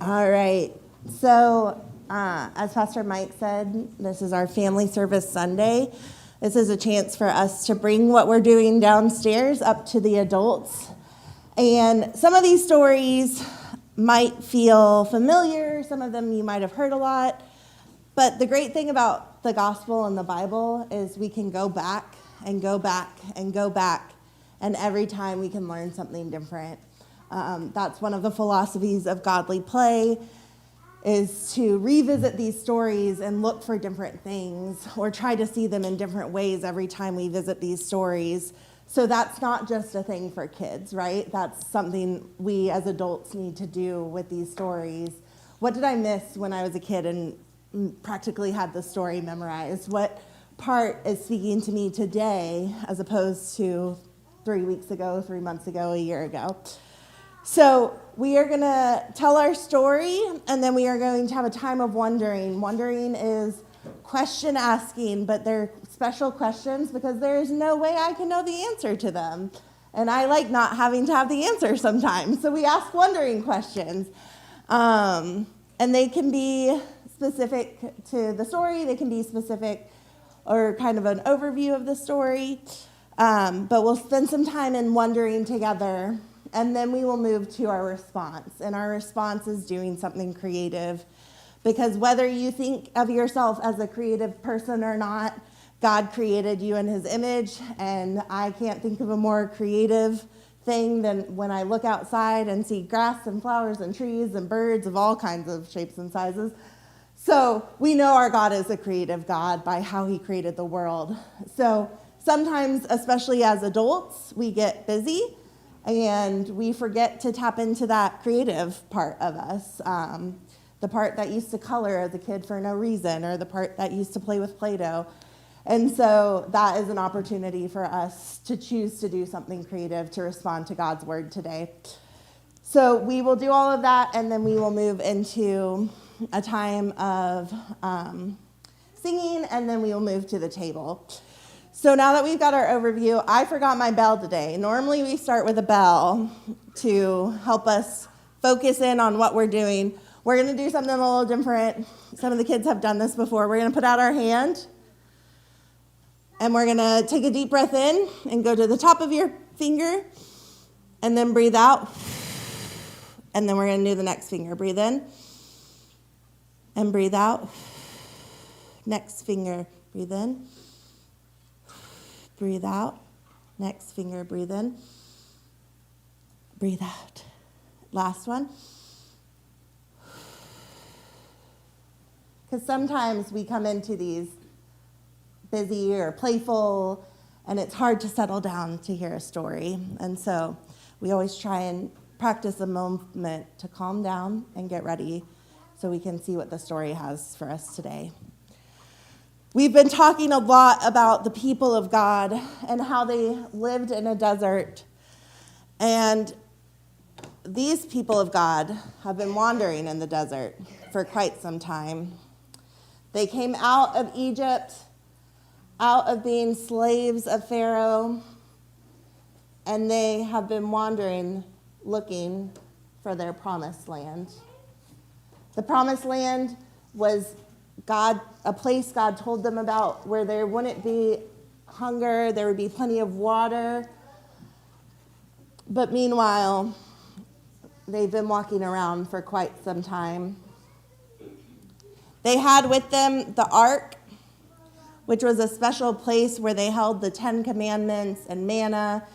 All right. So, as Pastor Mike said, this is our Family Service Sunday. This is a chance for us to bring what we're doing downstairs up to the adults. And some of these stories might feel familiar. Some of them you might have heard a lot. But the great thing about the gospel and the Bible is we can go back and go back and go back. And every time we can learn something different. That's one of the philosophies of godly play, is to revisit these stories and look for different things or try to see them in different ways every time we visit these stories. So that's not just a thing for kids, right? That's something we as adults need to do with these stories. What did I miss when I was a kid and practically had the story memorized? What part is speaking to me today as opposed to 3 weeks ago, 3 months ago, a year ago? So we are going to tell our story, and then we are going to have a time of wondering. Wondering is question asking, but they're special questions because there's no way I can know the answer to them. And I like not having to have the answer sometimes. So we ask wondering questions. And they can be specific to the story. They can be specific or kind of an overview of the story. But we'll spend some time in wondering together. And then we will move to our response. And our response is doing something creative. Because whether you think of yourself as a creative person or not, God created you in his image. And I can't think of a more creative thing than when I look outside and see grass and flowers and trees and birds of all kinds of shapes and sizes. So we know our God is a creative God by how he created the world. So sometimes, especially as adults, we get busy. And we forget to tap into that creative part of us, the part that used to color as a kid for no reason, or the part that used to play with Play-Doh. And so that is an opportunity for us to choose to do something creative to respond to God's word today. So we will do all of that, and then we will move into a time of singing, and then we will move to the table. So now that we've got our overview, I forgot my bell today. Normally we start with a bell to help us focus in on what we're doing. We're going to do something a little different. Some of the kids have done this before. We're going to put out our hand, and we're going to take a deep breath in and go to the top of your finger, and then breathe out. And then we're going to do the next finger. Breathe in and breathe out. Next finger, breathe in. Breathe out. Next finger, breathe in. Breathe out. Last one. Because sometimes we come into these busy or playful, and it's hard to settle down to hear a story. And so we always try and practice a moment to calm down and get ready so we can see what the story has for us today. We've been talking a lot about the people of God and how they lived in a desert. And these people of God have been wandering in the desert for quite some time. They came out of Egypt, out of being slaves of Pharaoh, and they have been wandering, looking for their promised land. The promised land was a place God told them about where there wouldn't be hunger, there would be plenty of water. But meanwhile, they've been walking around for quite some time. They had with them the ark, which was a special place where they held the 10 Commandments and manna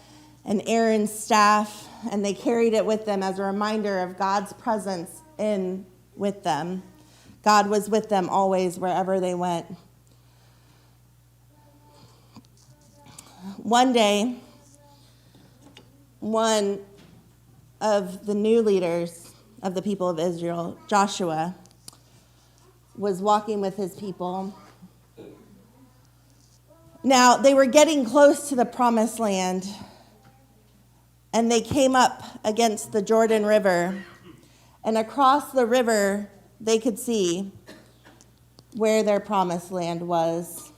and Aaron's staff, and they carried it with them as a reminder of God's presence with them. God was with them always, wherever they went. One day, one of the new leaders of the people of Israel, Joshua, was walking with his people. Now, they were getting close to the promised land, and they came up against the Jordan River, and across the river, they could see where their promised land was.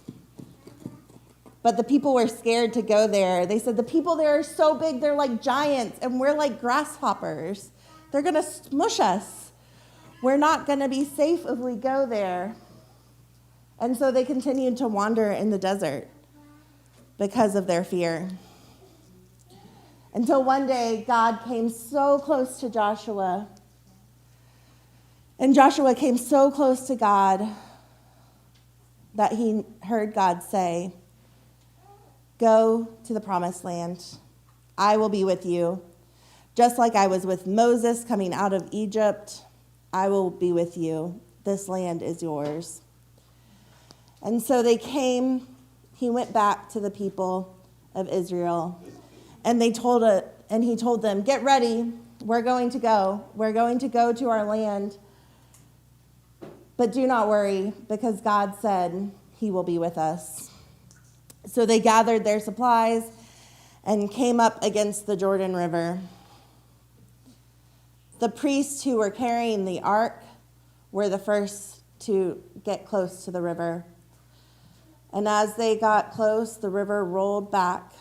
But the people were scared to go there. They said, the people there are so big, they're like giants, and we're like grasshoppers. They're going to smush us. We're not going to be safe if we go there. And so they continued to wander in the desert because of their fear. Until one day, God came so close to Joshua. And Joshua came so close to God that he heard God say, "Go to the promised land. I will be with you. Just like I was with Moses coming out of Egypt, I will be with you. This land is yours." And so they came. He went back to the people of Israel, and he told them, "Get ready. We're going to go. We're going to go to our land. But do not worry, because God said he will be with us." So they gathered their supplies and came up against the Jordan River. The priests who were carrying the ark were the first to get close to the river. And as they got close, the river rolled back,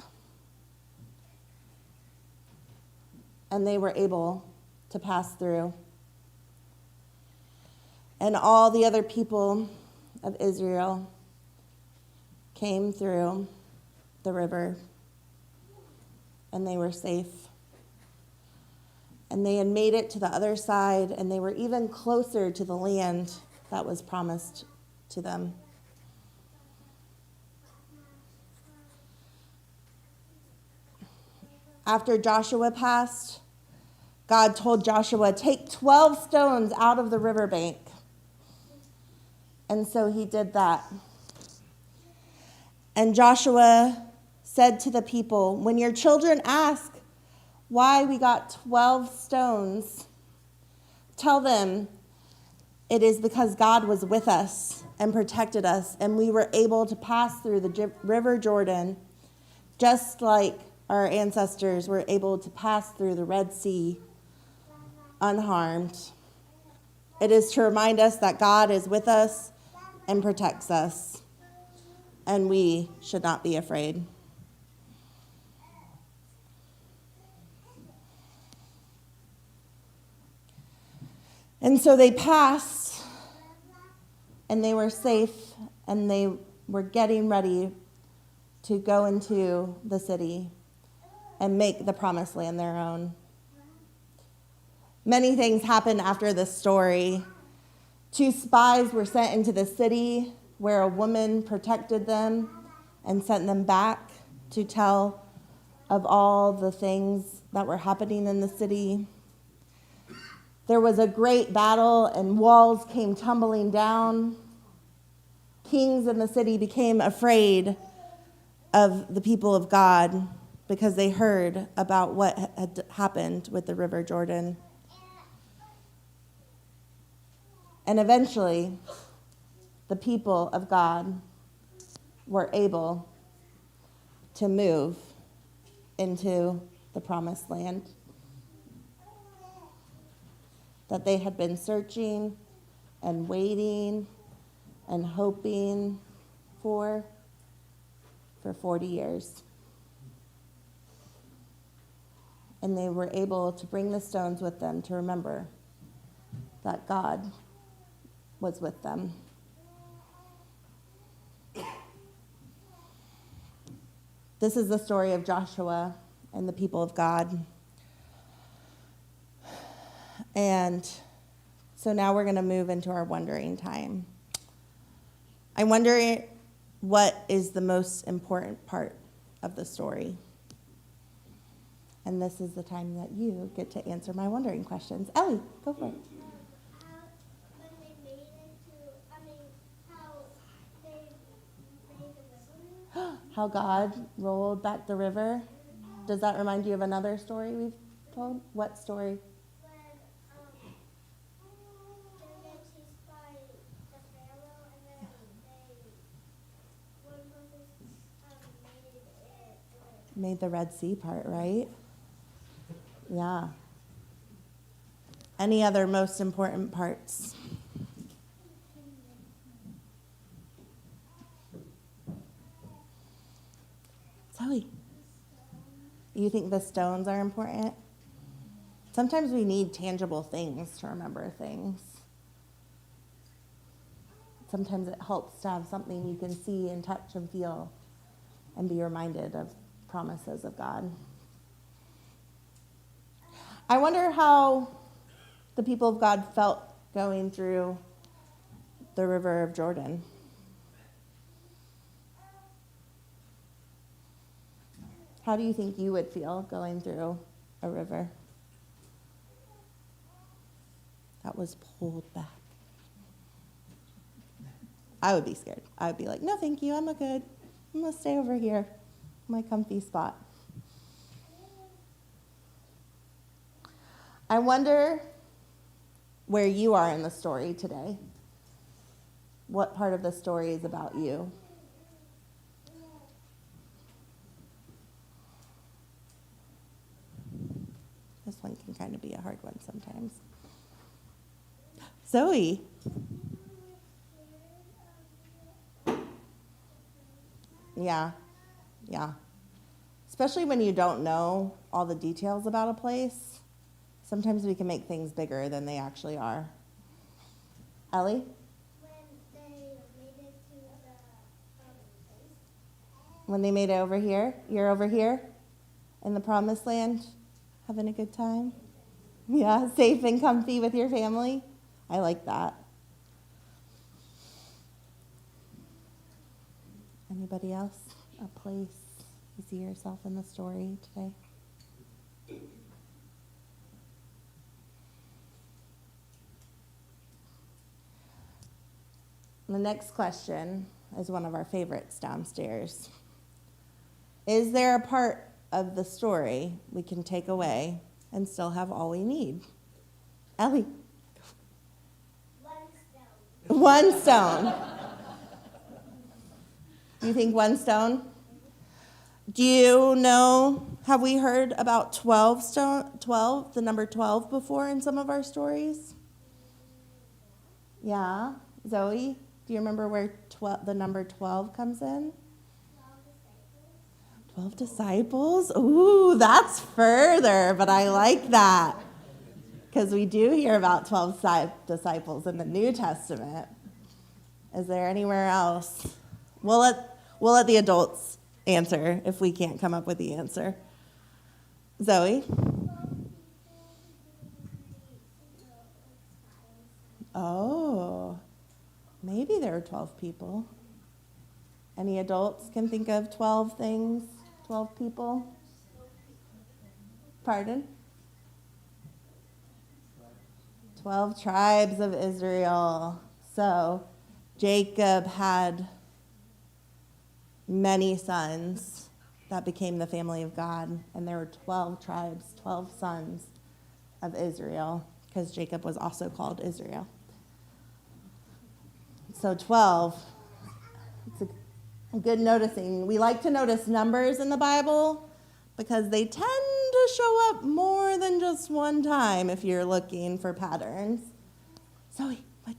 and they were able to pass through. And all the other people of Israel came through the river, and they were safe. And they had made it to the other side, and they were even closer to the land that was promised to them. After Joshua passed, God told Joshua, "Take 12 stones out of the riverbank." And so he did that. And Joshua said to the people, "When your children ask why we got 12 stones, tell them it is because God was with us and protected us, and we were able to pass through the river Jordan, just like our ancestors were able to pass through the Red Sea unharmed. It is to remind us that God is with us and protects us, and we should not be afraid." And so they passed, and they were safe, and they were getting ready to go into the city and make the promised land their own. Many things happened after this story. 2 spies were sent into the city where a woman protected them and sent them back to tell of all the things that were happening in the city. There was a great battle, and walls came tumbling down. Kings in the city became afraid of the people of God because they heard about what had happened with the River Jordan. And eventually, the people of God were able to move into the promised land that they had been searching and waiting and hoping for 40 years. And they were able to bring the stones with them to remember that God was with them. This is the story of Joshua and the people of God. And so now we're going to move into our wondering time. I'm wondering what is the most important part of the story. And this is the time that you get to answer my wondering questions. Ellie, go for it. When they made it how they made the river. How God rolled back the river. Does that remind you of another story we've told? What story? When they get chased by the Pharaoh, and then when Moses Made the Red Sea part, right? Yeah. Any other most important parts? Zoe, you think the stones are important? Sometimes we need tangible things to remember things. sometimes it helps to have something you can see and touch and feel and be reminded of promises of God. I wonder how the people of God felt going through the river of Jordan. How do you think you would feel going through a river that was pulled back? I would be scared. I would be like, no, thank you, I'm good. I'm going to stay over here, my comfy spot. I wonder where you are in the story today. What part of the story is about you? This one can kind of be a hard one sometimes. Zoe. Yeah. Especially when you don't know all the details about a place. Sometimes we can make things bigger than they actually are. Ellie? When they made it over here? You're over here in the promised land, having a good time? Yeah, safe and comfy with your family? I like that. Anybody else? A place you see yourself in the story today? The next question is one of our favorites downstairs. Is there a part of the story we can take away and still have all we need? Ellie? One stone. You think one stone? Do you know, have we heard about 12, the number 12 before in some of our stories? Yeah. Zoe, do you remember where the number 12 comes in? 12 disciples? Ooh, that's further, but I like that. Because we do hear about 12 disciples in the New Testament. Is there anywhere else? We'll let the adults answer if we can't come up with the answer. Zoe? Oh, maybe there were 12 people. Any adults can think of 12 things, 12 people? Pardon? 12 tribes of Israel. So Jacob had many sons that became the family of God, and there were 12 tribes, 12 sons of Israel, because Jacob was also called Israel. So 12, it's a good noticing. We like to notice numbers in the Bible because they tend to show up more than just one time if you're looking for patterns. Zoe, what?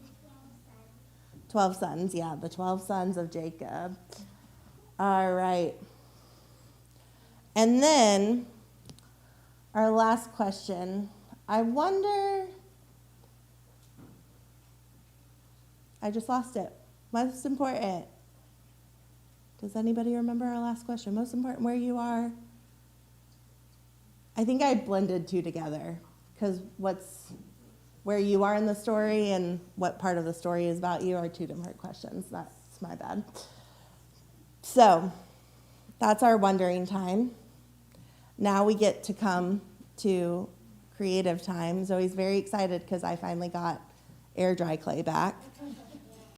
12 sons, yeah, the 12 sons of Jacob. All right. And then our last question. I wonder, I just lost it. Most important. Does anybody remember our last question? Most important, where you are? I think I blended two together because where you are in the story and what part of the story is about you are two different questions. That's my bad. So that's our wondering time. Now we get to come to creative time. Zoe's very excited because I finally got air dry clay back.